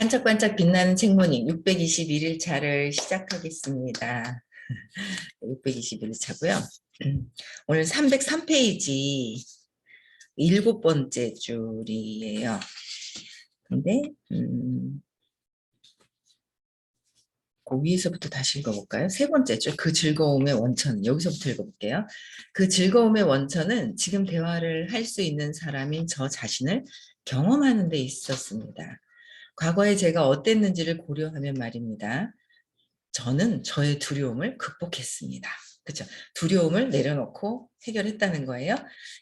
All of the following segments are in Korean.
반짝반짝 빛나는 책모닝 621일 차를 시작하겠습니다. 621일 차고요. 오늘 303페이지 7번째 줄이에요. 근데 그 위에서부터 다시 읽어볼까요? 세 번째 줄, 그 즐거움의 원천. 여기서부터 읽어볼게요. 그 즐거움의 원천은 지금 대화를 할 수 있는 사람인 저 자신을 경험하는 데 있었습니다. 과거에 제가 어땠는지를 고려하면 말입니다. 저는 저의 두려움을 극복했습니다. 그렇죠? 두려움을 내려놓고 해결했다는 거예요.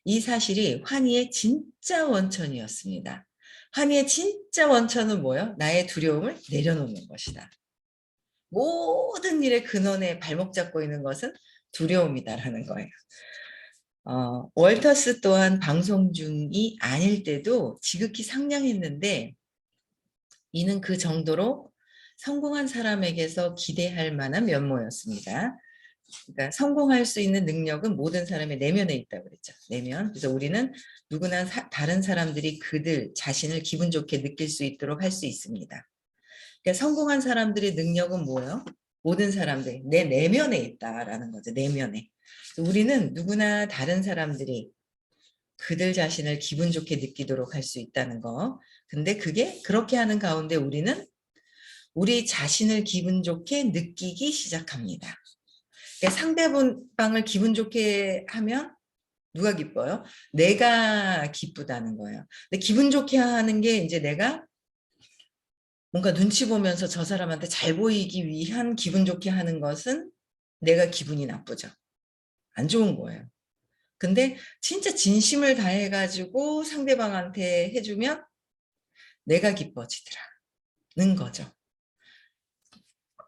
이 사실이 환희의 진짜 원천이었습니다. 환희의 진짜 원천은 뭐예요? 나의 두려움을 내려놓는 것이다. 모든 일의 근원에 발목 잡고 있는 것은 두려움이다라는 거예요. 월터스 또한 방송 중이 아닐 때도 지극히 상냥했는데 이는 그 정도로 성공한 사람에게서 기대할 만한 면모였습니다. 그러니까 성공할 수 있는 능력은 모든 사람의 내면에 있다고 그랬죠. 내면. 그래서 우리는 누구나 다른 사람들이 그들 자신을 기분 좋게 느낄 수 있도록 할 수 있습니다. 그러니까 성공한 사람들의 능력은 뭐예요? 모든 사람들 내 내면에 있다라는 거죠. 내면에. 우리는 누구나 다른 사람들이 그들 자신을 기분 좋게 느끼도록 할 수 있다는 거. 근데 그게 그렇게 하는 가운데 우리는 우리 자신을 기분 좋게 느끼기 시작합니다. 그러니까 상대방을 기분 좋게 하면 누가 기뻐요? 내가 기쁘다는 거예요. 근데 기분 좋게 하는 게 이제 내가 뭔가 눈치 보면서 저 사람한테 잘 보이기 위한 기분 좋게 하는 것은 내가 기분이 나쁘죠. 안 좋은 거예요. 근데 진짜 진심을 다해가지고 상대방한테 해주면 내가 기뻐지더라는 거죠.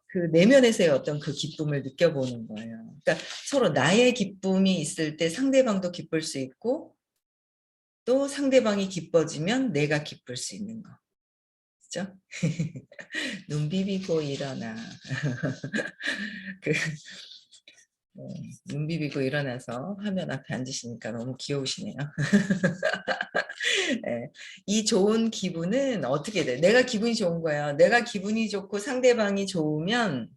그 내면에서의 어떤 그 기쁨을 느껴보는 거예요. 그러니까 서로 나의 기쁨이 있을 때 상대방도 기쁠 수 있고 또 상대방이 기뻐지면 내가 기쁠 수 있는 거. 그죠? 눈 비비고 일어나. 그, 눈 비비고 일어나서 화면 앞에 앉으시니까 너무 귀여우시네요. 네. 이 좋은 기분은 어떻게 돼? 내가 기분이 좋은 거예요. 내가 기분이 좋고 상대방이 좋으면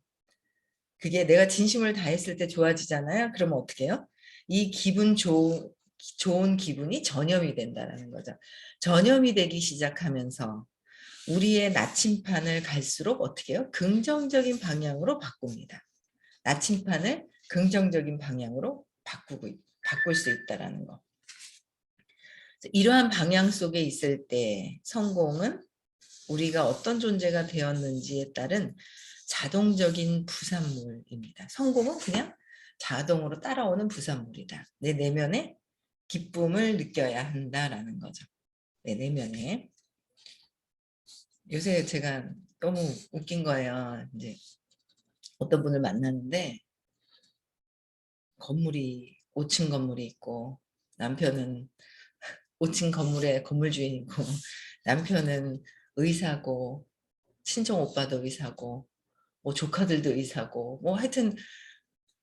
그게 내가 진심을 다했을 때 좋아지잖아요. 그러면 어떻게 해요? 이 좋은 기분이 전염이 된다는 거죠. 전염이 되기 시작하면서 우리의 나침판을 갈수록 어떻게 해요? 긍정적인 방향으로 바꿉니다. 나침판을 긍정적인 방향으로 바꿀 수 있다는 거. 이러한 방향 속에 있을 때 성공은 우리가 어떤 존재가 되었는지에 따른 자동적인 부산물입니다. 성공은 그냥 자동으로 따라오는 부산물이다. 내 내면에 기쁨을 느껴야 한다라는 거죠. 내 내면에. 요새 제가 너무 웃긴 거예요. 이제 어떤 분을 만났는데 건물이 5층 건물이 있고 남편은 5층 건물의 건물주인이고 남편은 의사고 친정 오빠도 의사고 뭐 조카들도 의사고 뭐 하여튼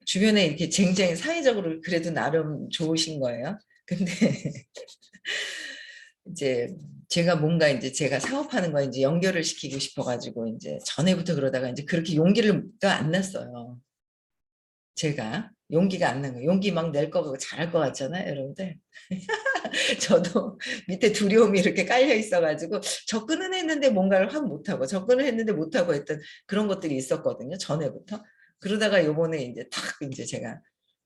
주변에 이렇게 쟁쟁 사회적으로 그래도 나름 좋으신 거예요. 근데 이제 제가 뭔가 이제 제가 사업하는 거 이제 연결을 시키고 싶어가지고 이제 전에부터 그러다가 이제 그렇게 용기가 안 났어요. 제가 용기가 안 난 거예요. 용기 막 낼 거고 잘할 것 같잖아요, 여러분들. 저도 밑에 두려움이 이렇게 깔려 있어가지고 접근은 했는데 뭔가를 확 못하고 접근을 했는데 못하고 했던 그런 것들이 있었거든요. 전에부터. 그러다가 요번에 이제 탁 이제 제가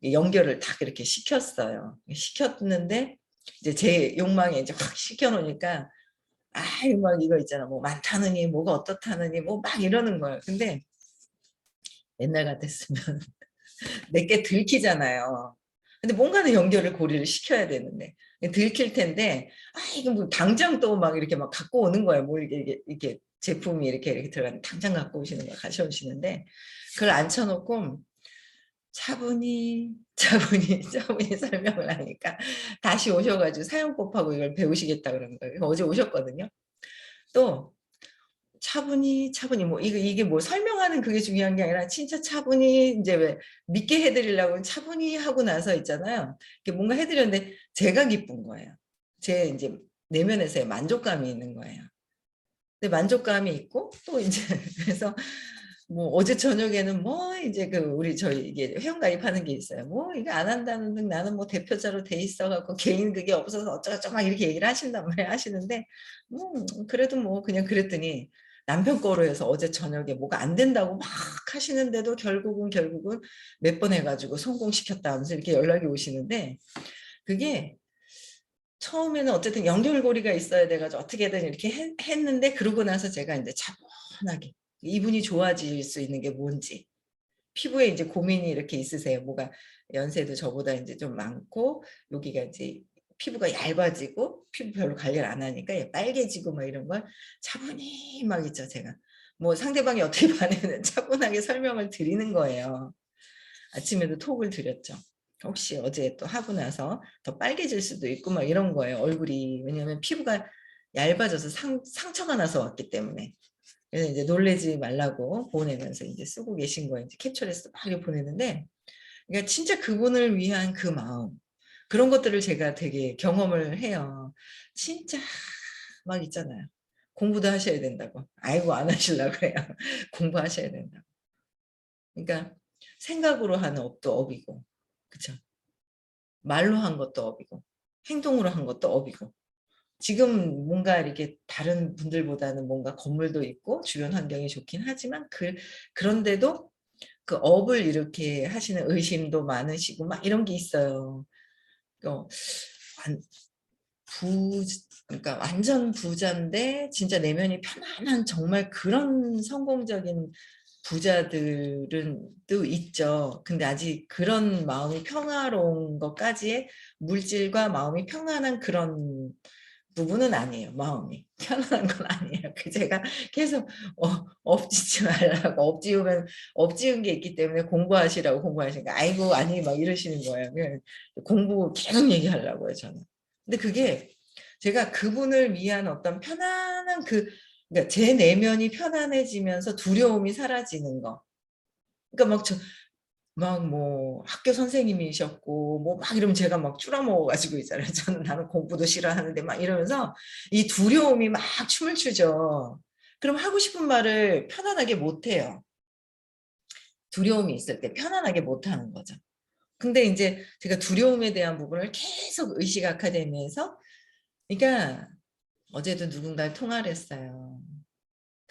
연결을 탁 이렇게 시켰어요. 시켰는데 이제 제 욕망에 이제 확 시켜놓으니까 아, 막 이거 있잖아. 뭐 많다느니 뭐가 어떻다느니 뭐 막 이러는 거예요. 근데 옛날 같았으면 내게 들키잖아요. 근데 뭔가는 연결을 고리를 시켜야 되는데 들킬 텐데 아 이게 뭐 당장 또 막 이렇게 막 갖고 오는 거예요. 뭐 이렇게 제품이 이렇게 들어가는 당장 갖고 오시는 거 가져오시는데 그걸 앉혀놓고 차분히 설명을 하니까 다시 오셔가지고 사용법하고 이걸 배우시겠다 그러는 거예요. 어제 오셨거든요. 또 차분히 뭐 이게 뭐 설명하는 그게 중요한 게 아니라 진짜 차분히 이제 왜 믿게 해드리려고 차분히 하고 나서 있잖아요. 이게 뭔가 해드렸는데 제가 기쁜 거예요. 제 이제 내면에서의 만족감이 있는 거예요. 근데 만족감이 있고 또 이제 그래서 뭐 어제 저녁에는 뭐 이제 그 우리 저희 이게 회원 가입하는 게 있어요. 뭐 이거 안 한다는 등 나는 뭐 대표자로 돼 있어 갖고 개인 그게 없어서 어쩌고저쩌고 막 이렇게 얘기를 하신단 말이에요. 하시는데 그래도 뭐 그냥 그랬더니 남편 거로 해서 어제 저녁에 뭐가 안 된다고 막 하시는데도 결국은 몇 번 해가지고 성공시켰다 하면서 이렇게 연락이 오시는데 그게 처음에는 어쨌든 연결고리가 있어야 돼가지고 어떻게든 이렇게 했는데 그러고 나서 제가 이제 차분하게 이분이 좋아질 수 있는 게 뭔지 피부에 이제 고민이 이렇게 있으세요. 뭐가 연세도 저보다 이제 좀 많고 여기가 이제 피부가 얇아지고 피부 별로 관리를 안 하니까 빨개지고 막 이런 걸 차분히 막 있죠 제가. 뭐 상대방이 어떻게 반응하는 차분하게 설명을 드리는 거예요. 아침에도 톡을 드렸죠. 혹시 어제 또 하고 나서 더 빨개질 수도 있고 막 이런 거예요. 얼굴이. 왜냐하면 피부가 얇아져서 상처가 나서 왔기 때문에. 그래서 이제 놀래지 말라고 보내면서 이제 쓰고 계신 거예요. 이제 캡처해서 막 보내는데, 그러니까 진짜 그분을 위한 그 마음, 그런 것들을 제가 되게 경험을 해요. 진짜 막 있잖아요. 공부도 하셔야 된다고. 아이고 안 하시려고 그래요. 공부하셔야 된다고. 그러니까 생각으로 하는 업도 업이고, 그쵸? 말로 한 것도 업이고, 행동으로 한 것도 업이고. 지금 뭔가 이렇게 다른 분들보다는 뭔가 건물도 있고 주변 환경이 좋긴 하지만 그런데도 그 업을 이렇게 하시는 의심도 많으시고 막 이런 게 있어요. 어, 완- 부, 그러니까 완전 부자인데 진짜 내면이 편안한 정말 그런 성공적인 부자들은 또 있죠. 근데 아직 그런 마음이 평화로운 것까지의 물질과 마음이 평안한 그런 부분은 아니에요. 마음이 편안한 건 아니에요. 그 제가 계속 엎지지 말라고 엎지은 게 있기 때문에 공부하시라고 공부하시니까 아이고 아니 막 이러시는 거예요. 그냥 공부 계속 얘기하려고요 저는. 근데 그게 제가 그분을 위한 어떤 편안한 그러니까 제 내면이 편안해지면서 두려움이 사라지는 거. 그러니까 막 뭐 학교 선생님이셨고 뭐 막 이러면 제가 막 쭈라먹어 가지고 있잖아요. 저는 나는 공부도 싫어하는데 막 이러면서 이 두려움이 막 춤을 추죠. 그럼 하고 싶은 말을 편안하게 못 해요. 두려움이 있을 때 편안하게 못 하는 거죠. 근데 이제 제가 두려움에 대한 부분을 계속 의식 아카데미에서 그러니까 어제도 누군가를 통화를 했어요.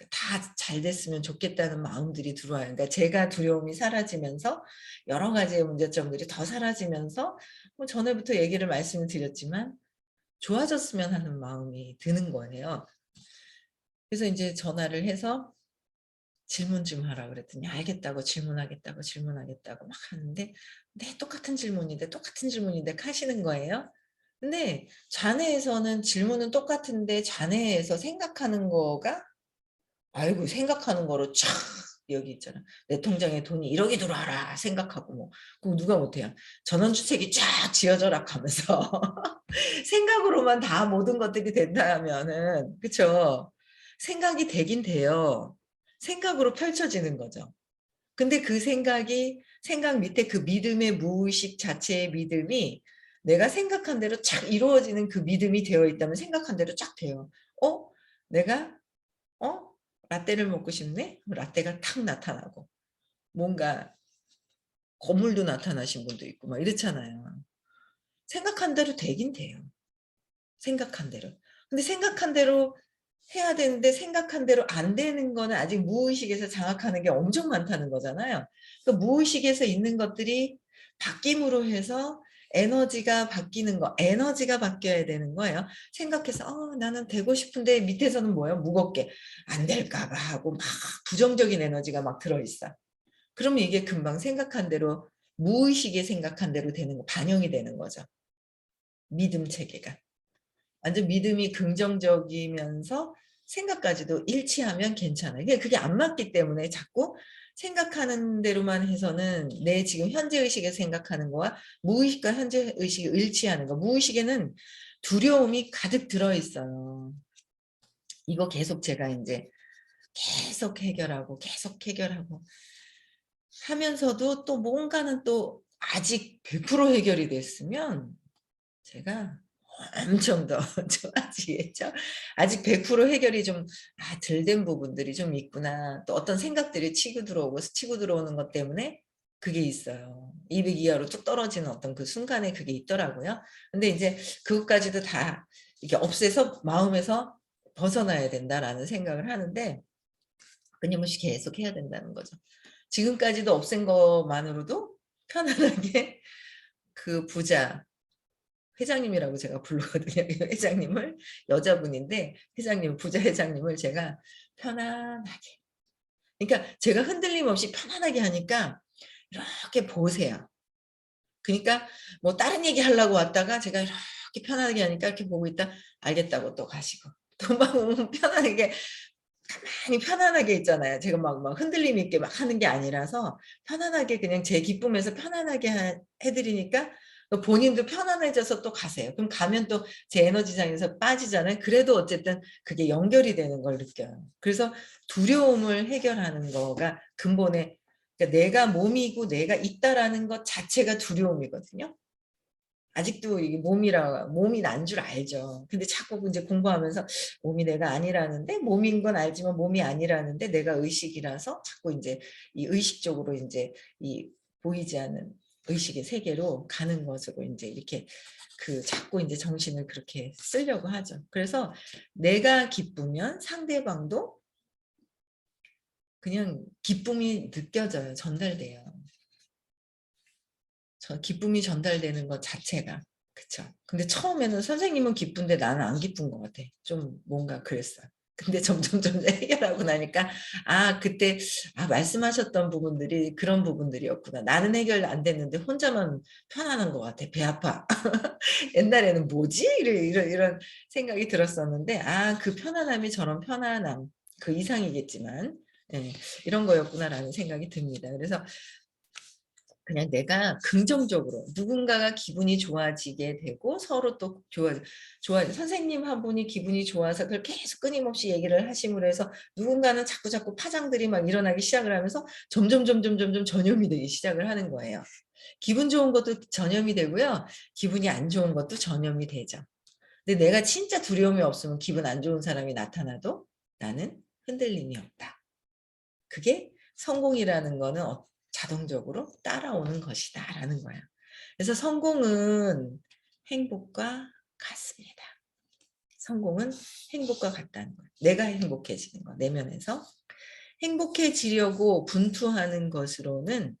다 잘 됐으면 좋겠다는 마음들이 들어와요. 그러니까 제가 두려움이 사라지면서 여러 가지의 문제점들이 더 사라지면서 뭐 전에부터 얘기를 말씀을 드렸지만 좋아졌으면 하는 마음이 드는 거예요. 그래서 이제 전화를 해서 질문 좀 하라 그랬더니 알겠다고 질문하겠다고 막 하는데 네 똑같은 질문인데 하시는 거예요. 근데 좌뇌에서는 질문은 똑같은데 좌뇌에서 생각하는 거가 아이고 생각하는 거로 촥 여기 있잖아. 내 통장에 돈이 1억이 들어와라 생각하고 뭐 그럼 누가 못해요. 전원주택이 쫙 지어져라 하면서 생각으로만 다 모든 것들이 된다 하면은 그쵸. 생각이 되긴 돼요. 생각으로 펼쳐지는 거죠. 근데 그 생각 밑에 그 믿음의 무의식 자체의 믿음이 내가 생각한 대로 착 이루어지는 그 믿음이 되어 있다면 생각한 대로 쫙 돼요. 내가 어? 라떼를 먹고 싶네? 라떼가 탁 나타나고 뭔가 건물도 나타나신 분도 있고 막 이렇잖아요. 생각한 대로 되긴 돼요. 생각한 대로. 근데 생각한 대로 해야 되는데 생각한 대로 안 되는 거는 아직 무의식에서 장악하는 게 엄청 많다는 거잖아요. 그 무의식에서 있는 것들이 바뀜으로 해서 에너지가 바뀌는 거, 에너지가 바뀌어야 되는 거예요. 생각해서 나는 되고 싶은데 밑에서는 뭐예요? 무겁게 안 될까 봐 하고 막 부정적인 에너지가 막 들어있어. 그러면 이게 금방 생각한 대로 무의식에 생각한 대로 되는 거, 반영이 되는 거죠. 믿음 체계가. 완전 믿음이 긍정적이면서 생각까지도 일치하면 괜찮아요. 그게 안 맞기 때문에 자꾸 생각하는 대로만 해서는 내 지금 현재 의식에 생각하는 거와 무의식과 현재 의식이 일치하는 거. 무의식에는 두려움이 가득 들어 있어요. 이거 계속 제가 이제 계속 해결하고 하면서도 또 뭔가는 또 아직 100% 해결이 됐으면 제가 엄청 더 좋아지겠죠. 아직 100% 해결이 좀 덜 된 부분들이 좀 있구나. 또 어떤 생각들이 치고 들어오고 치고 들어오는 것 때문에 그게 있어요. 200 이하로 뚝 떨어지는 어떤 그 순간에 그게 있더라고요. 근데 이제 그것까지도 다 이게 없애서 마음에서 벗어나야 된다라는 생각을 하는데 끊임없이 계속 해야 된다는 거죠. 지금까지도 없앤 것만으로도 편안하게 그 부자 회장님이라고 제가 부르거든요. 이 회장님을 여자분인데 회장님 부자 회장님을 제가 편안하게 그러니까 제가 흔들림 없이 편안하게 하니까 이렇게 보세요. 그러니까 뭐 다른 얘기 하려고 왔다가 제가 이렇게 편안하게 하니까 이렇게 보고 있다 알겠다고 또 가시고 또 막 편안하게 가만히 편안하게 있잖아요. 제가 막 흔들림 있게 막 하는 게 아니라서 편안하게 그냥 제 기쁨에서 편안하게 해드리니까 또 본인도 편안해져서 또 가세요. 그럼 가면 또 제 에너지장에서 빠지잖아요. 그래도 어쨌든 그게 연결이 되는 걸 느껴요. 그래서 두려움을 해결하는 거가 근본에 그러니까 내가 몸이고 내가 있다라는 것 자체가 두려움이거든요. 아직도 이게 몸이 난 줄 알죠. 근데 자꾸 이제 공부하면서 몸이 내가 아니라는데 몸인 건 알지만 몸이 아니라는데 내가 의식이라서 자꾸 이제 이 의식적으로 이제 이 보이지 않는 의식의 세계로 가는 것으로 이제 이렇게 그 자꾸 이제 정신을 그렇게 쓰려고 하죠. 그래서 내가 기쁘면 상대방도 그냥 기쁨이 느껴져요. 전달돼요. 저 기쁨이 전달되는 것 자체가. 그쵸. 근데 처음에는 선생님은 기쁜데 나는 안 기쁜 것 같아. 좀 뭔가 그랬어요. 근데 점점 해결하고 나니까 그때 말씀하셨던 부분들이 그런 부분들이었구나. 나는 해결 안 됐는데 혼자만 편안한 것 같아. 배 아파. 옛날에는 뭐지? 이런 생각이 들었었는데 그 편안함이 저런 편안함 그 이상이겠지만 예, 이런 거였구나라는 생각이 듭니다. 그래서 그냥 내가 긍정적으로 누군가가 기분이 좋아지게 되고 서로 또 선생님 한 분이 기분이 좋아서 그걸 계속 끊임없이 얘기를 하심으로 해서 누군가는 자꾸 파장들이 막 일어나기 시작을 하면서 점점 전염이 되기 시작을 하는 거예요. 기분 좋은 것도 전염이 되고요. 기분이 안 좋은 것도 전염이 되죠. 근데 내가 진짜 두려움이 없으면 기분 안 좋은 사람이 나타나도 나는 흔들림이 없다. 그게 성공이라는 거는 자동적으로 따라오는 것이다 라는 거야. 그래서 성공은 행복과 같습니다. 성공은 행복과 같다는 거야. 내가 행복해지는 거 내면에서. 행복해지려고 분투하는 것으로는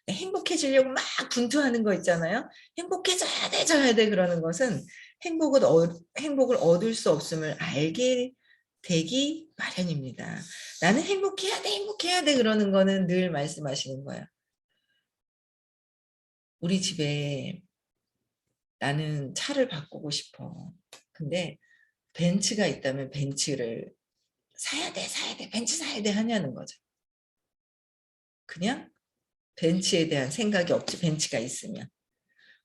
행복해지려고 막 분투하는 거 있잖아요. 행복해져야 돼, 져야 돼 그러는 것은 행복을 얻을 수 없음을 알게 되기 마련입니다. 나는 행복해야 돼 그러는 거는 늘 말씀하시는 거야. 우리 집에 나는 차를 바꾸고 싶어. 근데 벤츠가 있다면 벤츠를 사야 돼, 벤츠 사야 돼 하냐는 거죠. 그냥 벤츠에 대한 생각이 없지, 벤츠가 있으면.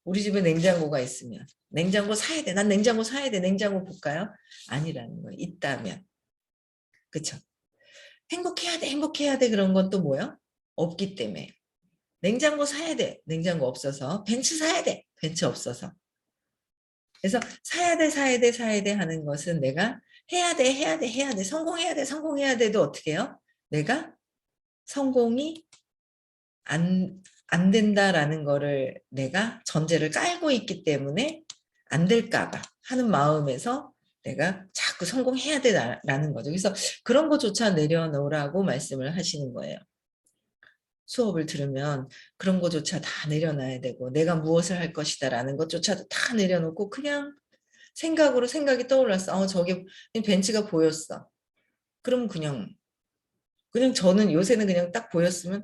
우리 집에 냉장고가 있으면 냉장고 사야 돼. 난 냉장고 사야 돼. 냉장고 볼까요? 아니라는 거예요. 있다면. 그쵸? 행복해야 돼. 그런 건 또 뭐야? 없기 때문에. 냉장고 사야 돼. 냉장고 없어서. 벤츠 사야 돼. 벤츠 없어서. 그래서 사야 돼 하는 것은 내가 해야 돼. 성공해야 돼도 어떻게 해요? 내가 성공이 안 된다라는 거를 내가 전제를 깔고 있기 때문에 안 될까 봐 하는 마음에서 내가 자꾸 성공해야 되라는 거죠. 그래서 그런 것조차 내려놓으라고 말씀을 하시는 거예요. 수업을 들으면 그런 것조차 다 내려놔야 되고 내가 무엇을 할 것이다라는 것조차도 다 내려놓고 그냥 생각이 떠올랐어. 저게 벤츠가 보였어. 그럼 그냥 저는 요새는 그냥 딱 보였으면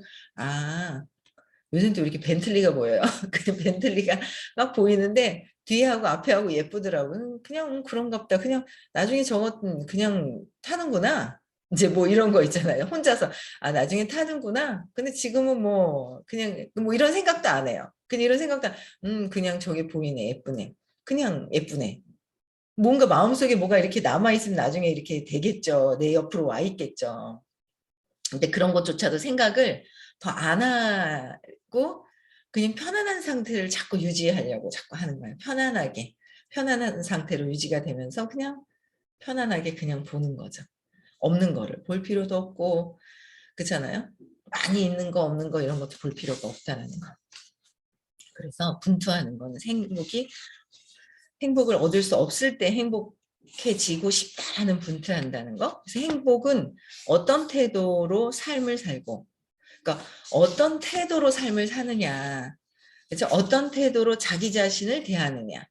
요새는 또 이렇게 벤틀리가 보여요. 그냥 벤틀리가 막 보이는데 뒤에하고 앞에하고 예쁘더라고요. 그냥 그런가 보다. 그냥 나중에 저것은 그냥 타는구나. 이제 뭐 이런 거 있잖아요. 혼자서 나중에 타는구나. 근데 지금은 뭐 그냥 뭐 이런 생각도 안 해요. 그냥 이런 생각도 그냥 저게 보이네. 예쁘네. 그냥 예쁘네. 뭔가 마음속에 뭐가 이렇게 남아있으면 나중에 이렇게 되겠죠. 내 옆으로 와 있겠죠. 근데 그런 것조차도 생각을 더 안 하고 그냥 편안한 상태를 자꾸 유지하려고 자꾸 하는 거예요. 편안하게. 편안한 상태로 유지가 되면서 그냥 편안하게 그냥 보는 거죠. 없는 거를 볼 필요도 없고, 그렇잖아요. 많이 있는 거 없는 거 이런 것도 볼 필요가 없다는 거. 그래서 분투하는 거는 행복을 얻을 수 없을 때 행복해지고 싶다라는 분투한다는 거. 그래서 행복은 어떤 태도로 삶을 살고, 그러니까 어떤 태도로 삶을 사느냐, 그렇죠? 어떤 태도로 자기 자신을 대하느냐,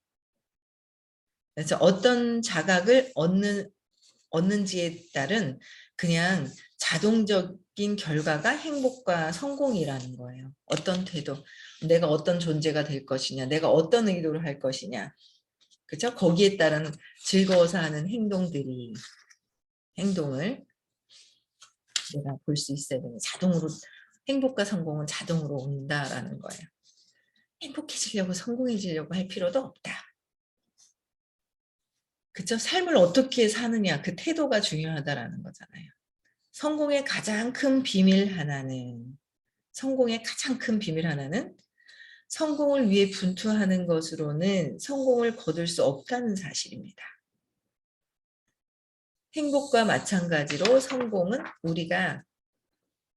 그래서 어떤 자각을 얻는지에 따른 그냥 자동적인 결과가 행복과 성공이라는 거예요. 어떤 태도, 내가 어떤 존재가 될 것이냐, 내가 어떤 의도를 할 것이냐, 그렇죠? 거기에 따른 즐거워서 하는 행동을 내가 볼 수 있어야 되는, 자동으로 행복과 성공은 자동으로 온다라는 거예요. 행복해지려고 성공해지려고 할 필요도 없다. 그쵸? 삶을 어떻게 사느냐, 그 태도가 중요하다라는 거잖아요. 성공의 가장 큰 비밀 하나는, 성공을 위해 분투하는 것으로는 성공을 거둘 수 없다는 사실입니다. 행복과 마찬가지로 성공은 우리가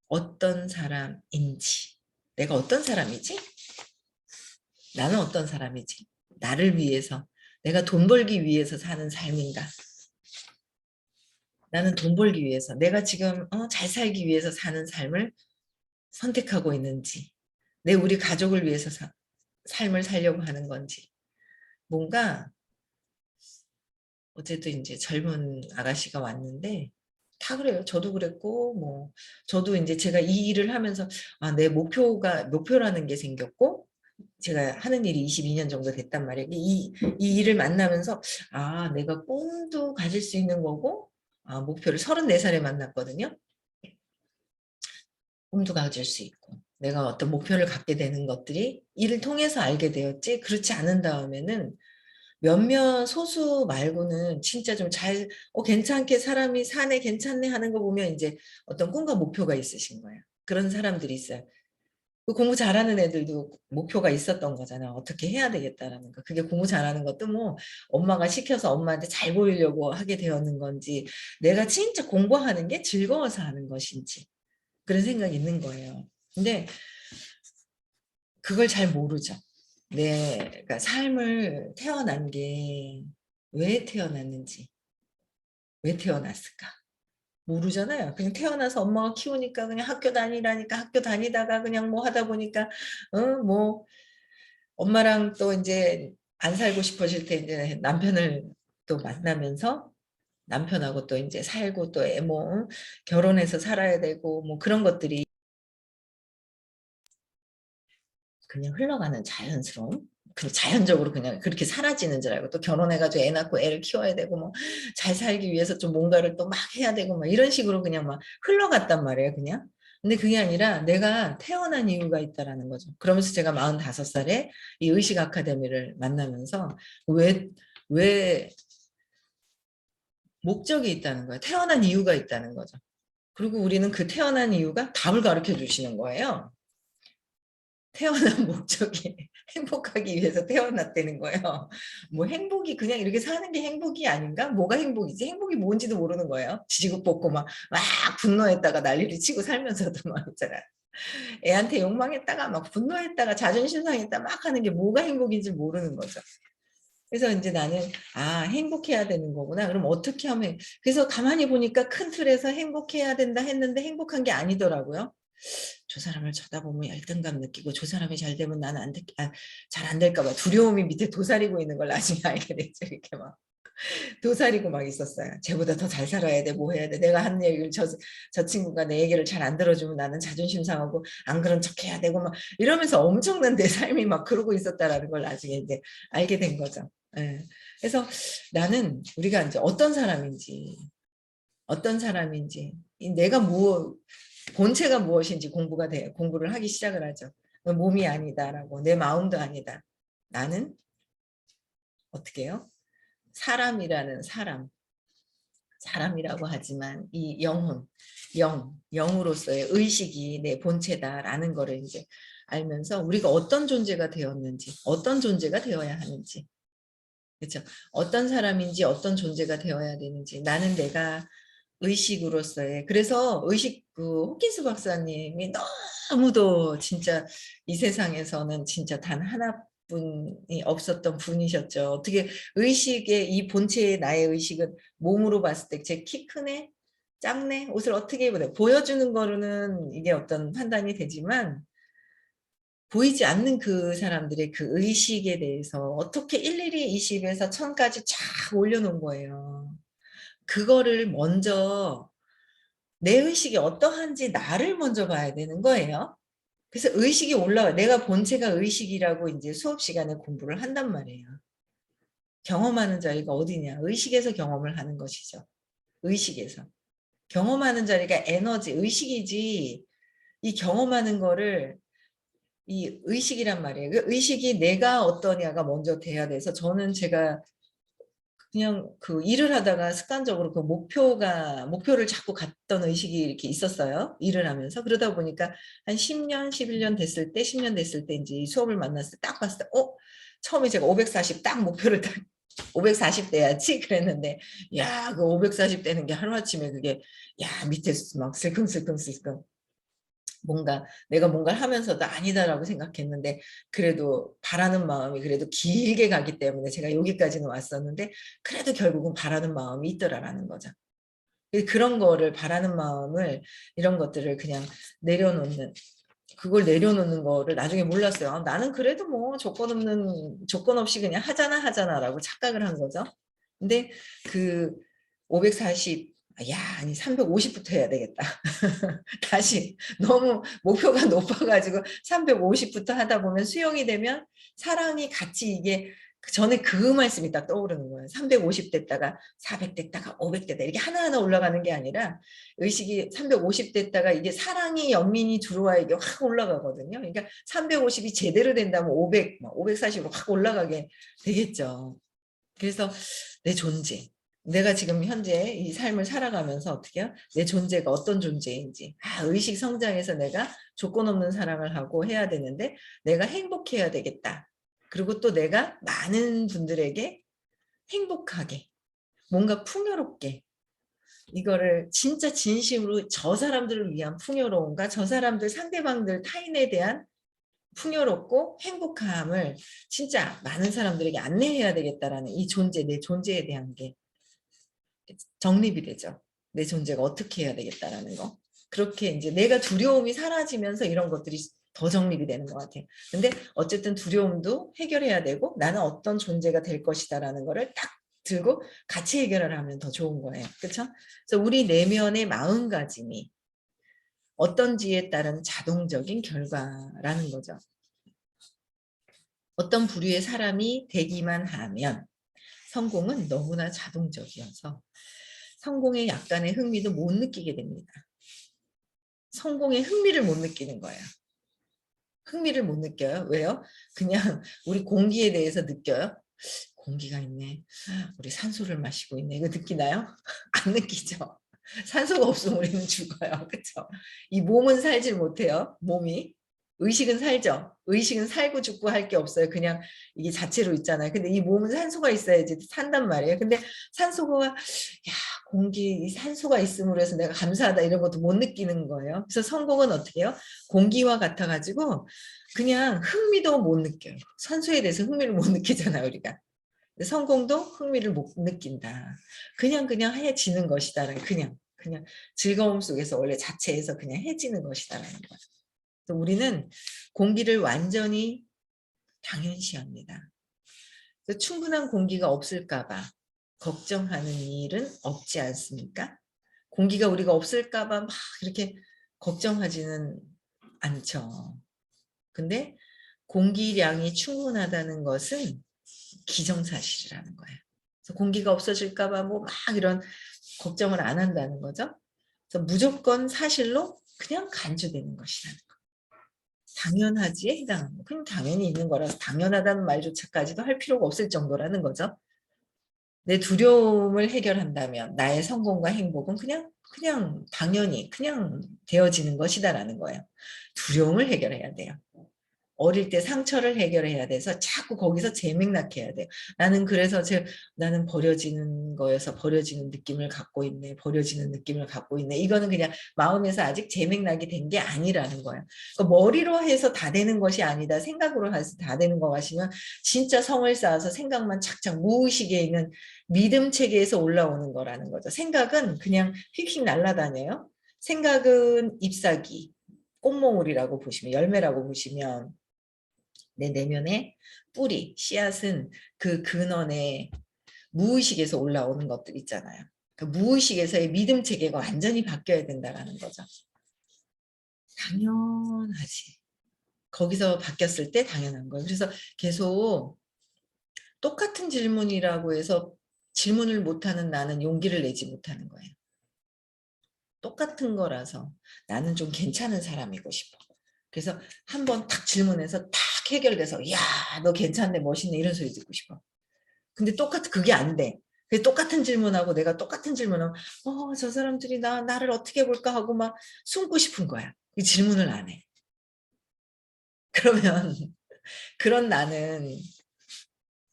어떤 사람인지, 내가 어떤 사람이지? 나는 어떤 사람이지? 나를 위해서, 내가 돈 벌기 위해서 사는 삶인가? 나는 돈 벌기 위해서, 내가 지금 잘 살기 위해서 사는 삶을 선택하고 있는지, 우리 가족을 위해서 삶을 살려고 하는 건지, 뭔가 어제도 이제 젊은 아가씨가 왔는데 다 그래요. 저도 그랬고 뭐 저도 이제 제가 이 일을 하면서 내 목표라는 게 생겼고, 제가 하는 일이 22년 정도 됐단 말이에요. 이 일을 만나면서 내가 꿈도 가질 수 있는 거고, 목표를 34살에 만났거든요. 꿈도 가질 수 있고 내가 어떤 목표를 갖게 되는 것들이 일을 통해서 알게 되었지, 그렇지 않은 다음에는 몇몇 소수 말고는 진짜 좀 괜찮게 사람이 사네, 괜찮네 하는 거 보면 이제 어떤 꿈과 목표가 있으신 거예요. 그런 사람들이 있어요. 그 공부 잘하는 애들도 목표가 있었던 거잖아요. 어떻게 해야 되겠다라는 거. 그게 공부 잘하는 것도 뭐 엄마가 시켜서 엄마한테 잘 보이려고 하게 되었는 건지, 내가 진짜 공부하는 게 즐거워서 하는 것인지, 그런 생각이 있는 거예요. 근데 그걸 잘 모르죠. 그러니까 삶을 태어난 게 왜 태어났는지, 왜 태어났을까? 모르잖아요. 그냥 태어나서 엄마가 키우니까 그냥 학교 다니라니까 학교 다니다가 그냥 뭐 하다 보니까 뭐 엄마랑 또 이제 안 살고 싶어질 때 이제 남편을 또 만나면서 남편하고 또 이제 살고 또 뭐 결혼해서 살아야 되고 뭐 그런 것들이 그냥 흘러가는 자연스러움? 그 자연적으로 그냥 그렇게 사라지는 줄 알고, 또 결혼해가지고 애 낳고 애를 키워야 되고 뭐 잘 살기 위해서 좀 뭔가를 또 막 해야 되고 막 이런 식으로 그냥 막 흘러갔단 말이에요, 그냥. 근데 그게 아니라 내가 태어난 이유가 있다라는 거죠. 그러면서 제가 45살에 이 의식 아카데미를 만나면서 왜 목적이 있다는 거예요. 태어난 이유가 있다는 거죠. 그리고 우리는 그 태어난 이유가 답을 가르쳐 주시는 거예요. 태어난 목적이 행복하기 위해서 태어났다는 거예요. 뭐 행복이 그냥 이렇게 사는 게 행복이 아닌가? 뭐가 행복이지? 행복이 뭔지도 모르는 거예요. 지지고 볶고 막 분노했다가 난리를 치고 살면서도 막 있잖아. 애한테 욕망했다가 막 분노했다가 자존심 상했다 막 하는 게 뭐가 행복인지 모르는 거죠. 그래서 이제 나는 행복해야 되는 거구나. 그럼 어떻게 하면, 그래서 가만히 보니까 큰 틀에서 행복해야 된다 했는데 행복한 게 아니더라고요. 저 사람을 쳐다보면 열등감 느끼고 저 사람이 잘 되면 나는 잘 안 될까 봐 두려움이 밑에 도사리고 있는 걸 나중에 알게 됐죠. 이렇게 막 도사리고 막 있었어요. 쟤보다 더 잘 살아야 돼, 뭐 해야 돼. 내가 하는 얘기를 저 친구가 내 얘기를 잘 안 들어주면 나는 자존심 상하고 안 그런 척 해야 되고 막 이러면서 엄청난 내 삶이 막 그러고 있었다라는 걸 나중에 이제 알게 된 거죠. 예. 그래서 나는 우리가 이제 어떤 사람인지 내가 본체가 무엇인지 공부를 하기 시작을 하죠. 몸이 아니다라고, 내 마음도 아니다. 나는 어떻게 해요? 사람이라고 하지만 이 영으로서의 의식이 내 본체다라는 거를 이제 알면서 우리가 어떤 존재가 되었는지, 어떤 존재가 되어야 하는지, 그렇죠. 어떤 사람인지 어떤 존재가 되어야 되는지 나는 내가 의식으로서의 그래서 의식 그 호킨스 박사님이 너무도 진짜 이 세상에서는 진짜 단 하나뿐이 없었던 분이셨죠. 어떻게 의식의 이 본체의 나의 의식은 몸으로 봤을 때 제 키 크네? 작네? 옷을 어떻게 입어야 보여주는 거로는 이게 어떤 판단이 되지만 보이지 않는 그 사람들의 그 의식에 대해서 어떻게 일일이 20에서 1000까지 쫙 올려놓은 거예요. 그거를 먼저 내 의식이 어떠한지 나를 먼저 봐야 되는 거예요. 그래서 의식이 올라와. 내가 본체가 의식이라고 이제 수업 시간에 공부를 한단 말이에요. 경험하는 자리가 어디냐? 의식에서 경험을 하는 것이죠. 의식에서. 경험하는 자리가 에너지, 의식이지 이 경험하는 거를 이 의식이란 말이에요. 그 의식이 내가 어떠냐가 먼저 돼야 돼서 저는 제가 그냥 그 일을 하다가 습관적으로 그 목표를 자꾸 갖던 의식이 이렇게 있었어요. 일을 하면서. 그러다 보니까 한 10년, 11년 됐을 때, 10년 됐을 때 이제 이 수업을 만났을 때 딱 봤을 때, 처음에 제가 540 딱 목표를 딱 540 돼야지 그랬는데, 야, 그 540 되는 게 하루아침에 그게, 야, 밑에서 막 슬금슬금슬금. 뭔가 내가 뭔가를 하면서도 아니다라고 생각했는데 그래도 바라는 마음이 그래도 길게 가기 때문에 제가 여기까지는 왔었는데 그래도 결국은 바라는 마음이 있더라라는 거죠. 그런 거를 바라는 마음을 이런 것들을 그냥 내려놓는 그걸 내려놓는 거를 나중에 몰랐어요. 나는 그래도 뭐 조건 없이 그냥 하잖아라고 착각을 한 거죠. 근데 그 540, 야, 아니 350부터 해야 되겠다. 다시 너무 목표가 높아가지고 350부터 하다 보면 수용이 되면 사랑이 같이 이게 전에 그 말씀이 딱 떠오르는 거예요. 350 됐다가 400 됐다가 500 됐다 이렇게 하나하나 올라가는 게 아니라 의식이 350 됐다가 이게 사랑이 연민이 들어와 이게 확 올라가거든요. 그러니까 350이 제대로 된다면 500, 540으로 확 올라가게 되겠죠. 그래서 내 존재, 내가 지금 현재 이 삶을 살아가면서 어떻게 해요? 내 존재가 어떤 존재인지. 의식 성장해서 내가 조건 없는 사랑을 하고 해야 되는데 내가 행복해야 되겠다. 그리고 또 내가 많은 분들에게 행복하게, 뭔가 풍요롭게 이거를 진짜 진심으로 저 사람들을 위한 풍요로움과 저 사람들 상대방들 타인에 대한 풍요롭고 행복함을 진짜 많은 사람들에게 안내해야 되겠다라는 이 존재, 내 존재에 대한 게 정립이 되죠. 내 존재가 어떻게 해야 되겠다라는 거. 그렇게 이제 내가 두려움이 사라지면서 이런 것들이 더 정립이 되는 것 같아요. 근데 어쨌든 두려움도 해결해야 되고 나는 어떤 존재가 될 것이다라는 거를 딱 들고 같이 해결을 하면 더 좋은 거예요. 그렇죠? 그래서 우리 내면의 마음가짐이 어떤지에 따른 자동적인 결과라는 거죠. 어떤 부류의 사람이 되기만 하면 성공은 너무나 자동적이어서 성공에 약간의 흥미도 못 느끼게 됩니다. 성공에 흥미를 못 느끼는 거예요. 흥미를 못 느껴요. 왜요? 그냥 우리 공기에 대해서 느껴요. 공기가 있네. 우리 산소를 마시고 있네. 이거 느끼나요? 안 느끼죠. 산소가 없으면 우리는 죽어요. 그렇죠? 이 몸은 살질 못해요. 몸이. 의식은 살죠. 의식은 살고 죽고 할 게 없어요. 그냥 이게 자체로 있잖아요. 근데 이 몸은 산소가 있어야지 산단 말이에요. 근데 산소가 야 공기 산소가 있음으로 해서 내가 감사하다 이런 것도 못 느끼는 거예요. 그래서 성공은 어떻게 해요? 공기와 같아가지고 그냥 흥미도 못 느껴요. 산소에 대해서 흥미를 못 느끼잖아요. 우리가. 성공도 흥미를 못 느낀다. 그냥 해지는 것이다라는 그냥 즐거움 속에서 원래 자체에서 그냥 해지는 것이다라는 거죠. 그래서 우리는 공기를 완전히 당연시합니다. 충분한 공기가 없을까 봐 걱정하는 일은 없지 않습니까? 공기가 우리가 없을까 봐 막 이렇게 걱정하지는 않죠. 근데 공기량이 충분하다는 것은 기정사실이라는 거예요. 그래서 공기가 없어질까 봐 뭐 막 이런 걱정을 안 한다는 거죠. 그래서 무조건 사실로 그냥 간주되는 것이라는 거. 당연하지에 해당하는 거. 그냥 당연히 있는 거라서 당연하다는 말조차까지도 할 필요가 없을 정도라는 거죠. 내 두려움을 해결한다면 나의 성공과 행복은 그냥 당연히 그냥 되어지는 것이다라는 거예요. 두려움을 해결해야 돼요. 어릴 때 상처를 해결해야 돼서 자꾸 거기서 재맥락해야 돼요. 나는 그래서 나는 버려지는 거여서 버려지는 느낌을 갖고 있네. 버려지는 느낌을 갖고 있네. 이거는 그냥 마음에서 아직 재맥락이 된 게 아니라는 거예요. 그러니까 머리로 해서 다 되는 것이 아니다. 생각으로 해서 다 되는 거 같으면 진짜 성을 쌓아서 생각만 착착 무의식에 있는 믿음 체계에서 올라오는 거라는 거죠. 생각은 그냥 휙휙 날아다녀요. 생각은 잎사귀, 꽃몽울이라고 보시면, 열매라고 보시면 내 내면의 뿌리, 씨앗은 그 근원에 무의식에서 올라오는 것들 있잖아요. 그 무의식에서의 믿음 체계가 완전히 바뀌어야 된다는 거죠. 당연하지. 거기서 바뀌었을 때 당연한 거예요. 그래서 계속 똑같은 질문이라고 해서 질문을 못하는 나는 용기를 내지 못하는 거예요. 똑같은 거라서 나는 좀 괜찮은 사람이고 싶어. 그래서 한번 탁 질문해서 탁 해결돼서 야, 너 괜찮네, 멋있네 이런 소리 듣고 싶어. 근데 그게 안 돼. 똑같은 질문하고 내가 똑같은 질문하면 저 사람들이 나를 어떻게 볼까 하고 막 숨고 싶은 거야. 이 질문을 안 해. 그러면 그런 나는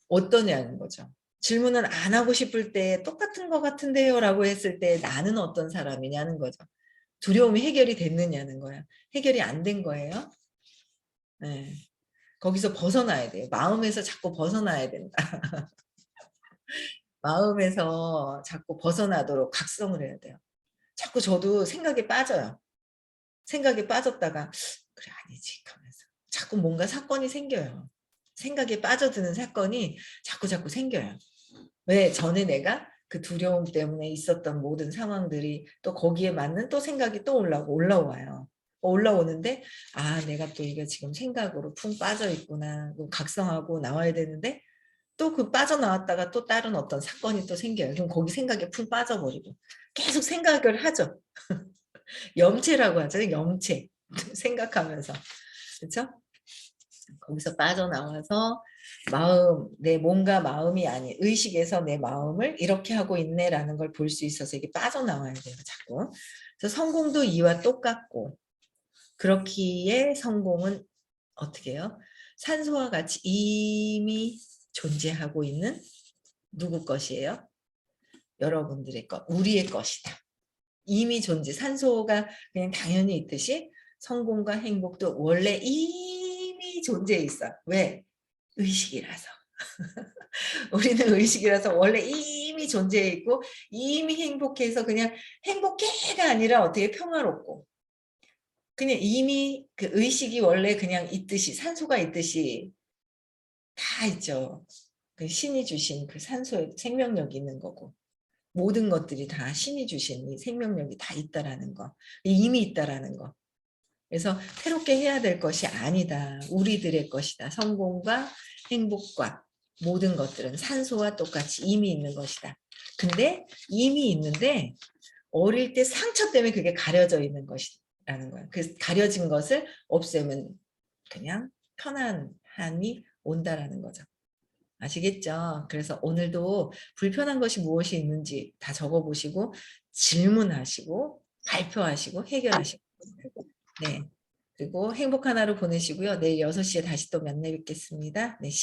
어떠냐는 거죠. 질문을 안 하고 싶을 때 똑같은 것 같은데요 라고 했을 때 나는 어떤 사람이냐는 거죠. 두려움이 해결이 됐느냐는 거야. 해결이 안 된 거예요. 네. 거기서 벗어나야 돼요. 마음에서 자꾸 벗어나야 된다. 마음에서 자꾸 벗어나도록 각성을 해야 돼요. 자꾸 저도 생각에 빠져요. 생각에 빠졌다가 그래 아니지 하면서 자꾸 뭔가 사건이 생겨요. 생각에 빠져드는 사건이 자꾸 생겨요. 왜? 전에 내가 그 두려움 때문에 있었던 모든 상황들이 또 거기에 맞는 또 생각이 또 올라와요. 올라오는데 내가 또 이게 지금 생각으로 푹 빠져 있구나. 각성하고 나와야 되는데 또 그 빠져나왔다가 또 다른 어떤 사건이 또 생겨요. 그럼 거기 생각에 푹 빠져버리고 계속 생각을 하죠. 염체라고 하잖아요. 염체. 생각하면서. 그렇죠? 거기서 빠져나와서 내 몸과 마음이 아닌 의식에서 내 마음을 이렇게 하고 있네라는 걸 볼 수 있어서 이게 빠져나와야 돼요. 자꾸. 그래서 성공도 이와 똑같고 그렇기에 성공은 어떻게 해요? 산소와 같이 이미 존재하고 있는 누구 것이에요? 여러분들의 것, 우리의 것이다. 이미 산소가 그냥 당연히 있듯이 성공과 행복도 원래 이미 존재해 있어. 왜? 의식이라서. 우리는 의식이라서 원래 이미 존재해 있고 이미 행복해서 그냥 행복해가 아니라 어떻게 평화롭고 그냥 이미 그 의식이 원래 그냥 있듯이 산소가 있듯이 다 있죠. 그 신이 주신 그 산소에 생명력이 있는 거고 모든 것들이 다 신이 주신 이 생명력이 다 있다라는 거 이미 있다라는 거 그래서 새롭게 해야 될 것이 아니다. 우리들의 것이다. 성공과 행복과 모든 것들은 산소와 똑같이 이미 있는 것이다. 근데 이미 있는데 어릴 때 상처 때문에 그게 가려져 있는 것이라는 거야. 그 가려진 것을 없애면 그냥 편안함이 온다라는 거죠. 아시겠죠? 그래서 오늘도 불편한 것이 무엇이 있는지 다 적어보시고 질문하시고 발표하시고 해결하시고 네. 그리고 행복한 하루 보내시고요. 내일 6시에 다시 또 만나 뵙겠습니다. 네.